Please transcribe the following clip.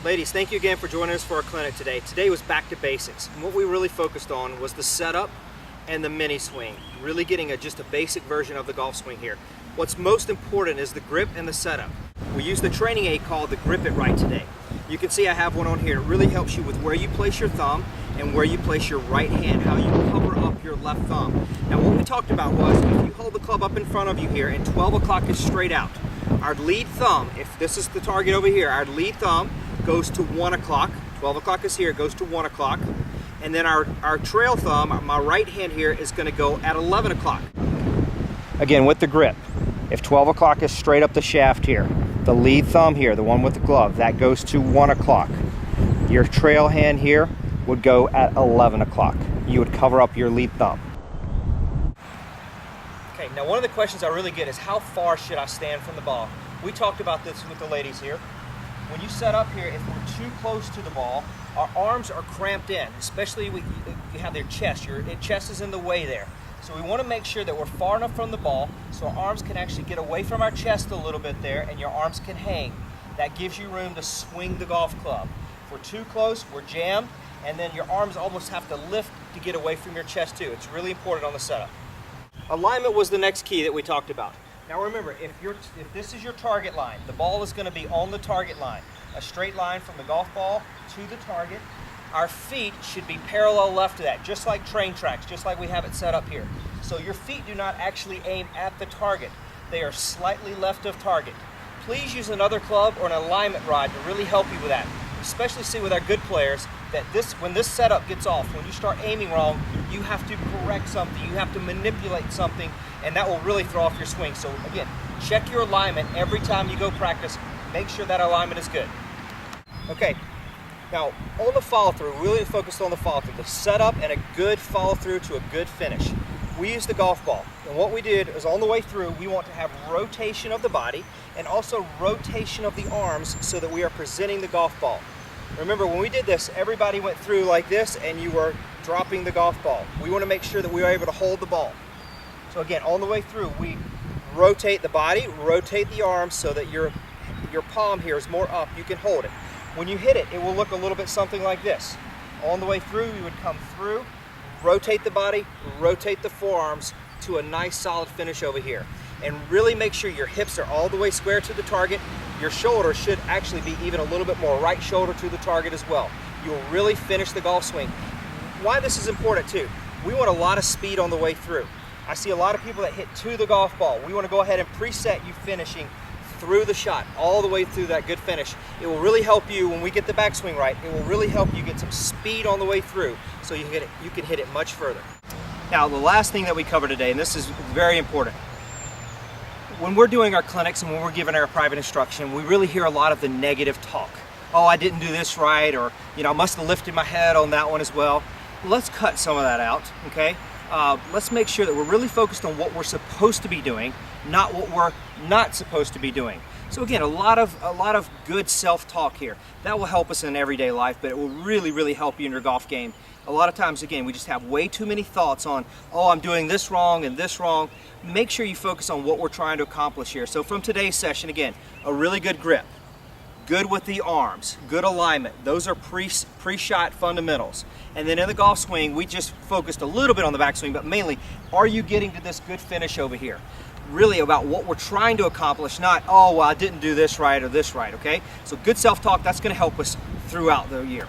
Ladies, thank you again for joining us for our clinic today. Today was back to basics. And what we really focused on was the setup and the mini swing. Really getting just a basic version of the golf swing here. What's most important is the grip and the setup. We used the training aid called the Grip It Right today. You can see I have one on here. It really helps you with where you place your thumb and where you place your right hand, how you cover up your left thumb. Now what we talked about was if you hold the club up in front of you here and 12 o'clock is straight out, our lead thumb, if this is the target over here, our lead thumb goes to 1 o'clock. 12 o'clock is here, it goes to 1 o'clock. And then our trail thumb, my right hand here, is going to go at 11 o'clock. Again, with the grip, if 12 o'clock is straight up the shaft here, the lead thumb here, the one with the glove, that goes to 1 o'clock. Your trail hand here would go at 11 o'clock. You would cover up your lead thumb. Okay, now one of the questions I really get is how far should I stand from the ball? We talked about this with the ladies here. When you set up here, if we're too close to the ball, our arms are cramped in, especially if you have their chest. Your chest is in the way there. So we want to make sure that we're far enough from the ball so our arms can actually get away from our chest a little bit there and your arms can hang. That gives you room to swing the golf club. If we're too close, we're jammed, and then your arms almost have to lift to get away from your chest too. It's really important on the setup. Alignment was the next key that we talked about. Now remember, if this is your target line, the ball is going to be on the target line. A straight line from the golf ball to the target. Our feet should be parallel left to that, just like train tracks, just like we have it set up here. So your feet do not actually aim at the target. They are slightly left of target. Please use another club or an alignment rod to really help you with that. Especially see with our good players that when this setup gets off, when you start aiming wrong, you have to correct something, you have to manipulate something, and that will really throw off your swing. So again, check your alignment every time you go practice. Make sure that alignment is good. Okay, now on the follow through, really focused on the follow through, the setup and a good follow through to a good finish. We used the golf ball, and what we did is on the way through, we want to have rotation of the body and also rotation of the arms so that we are presenting the golf ball. Remember, when we did this, everybody went through like this and you were dropping the golf ball. We want to make sure that we are able to hold the ball. So again, on the way through, we rotate the body, rotate the arms so that your palm here is more up, you can hold it. When you hit it, it will look a little bit something like this. On the way through, you would come through, rotate the body, rotate the forearms to a nice solid finish over here. And really make sure your hips are all the way square to the target. Your shoulder should actually be even a little bit more right shoulder to the target as well. You will really finish the golf swing. Why this is important too, we want a lot of speed on the way through. I see a lot of people that hit to the golf ball. We want to go ahead and preset you finishing through the shot, all the way through that good finish. It will really help you when we get the backswing right. It will really help you get some speed on the way through so you can hit it much further. Now the last thing that we cover today, and this is very important, when we're doing our clinics and when we're giving our private instruction, we really hear a lot of the negative talk. Oh, I didn't do this right, or I must have lifted my head on that one as well. Let's cut some of that out, okay? Let's make sure that we're really focused on what we're supposed to be doing, not what we're not supposed to be doing. So again, a lot of good self-talk here. That will help us in everyday life, but it will really, really help you in your golf game. A lot of times, again, we just have way too many thoughts on, oh, I'm doing this wrong and this wrong. Make sure you focus on what we're trying to accomplish here. So from today's session, again, a really good grip, good with the arms, good alignment. Those are pre-shot fundamentals. And then in the golf swing, we just focused a little bit on the backswing, but mainly, are you getting to this good finish over here? Really about what we're trying to accomplish, not, oh, well, I didn't do this right or this right, okay? So good self-talk, that's gonna help us throughout the year.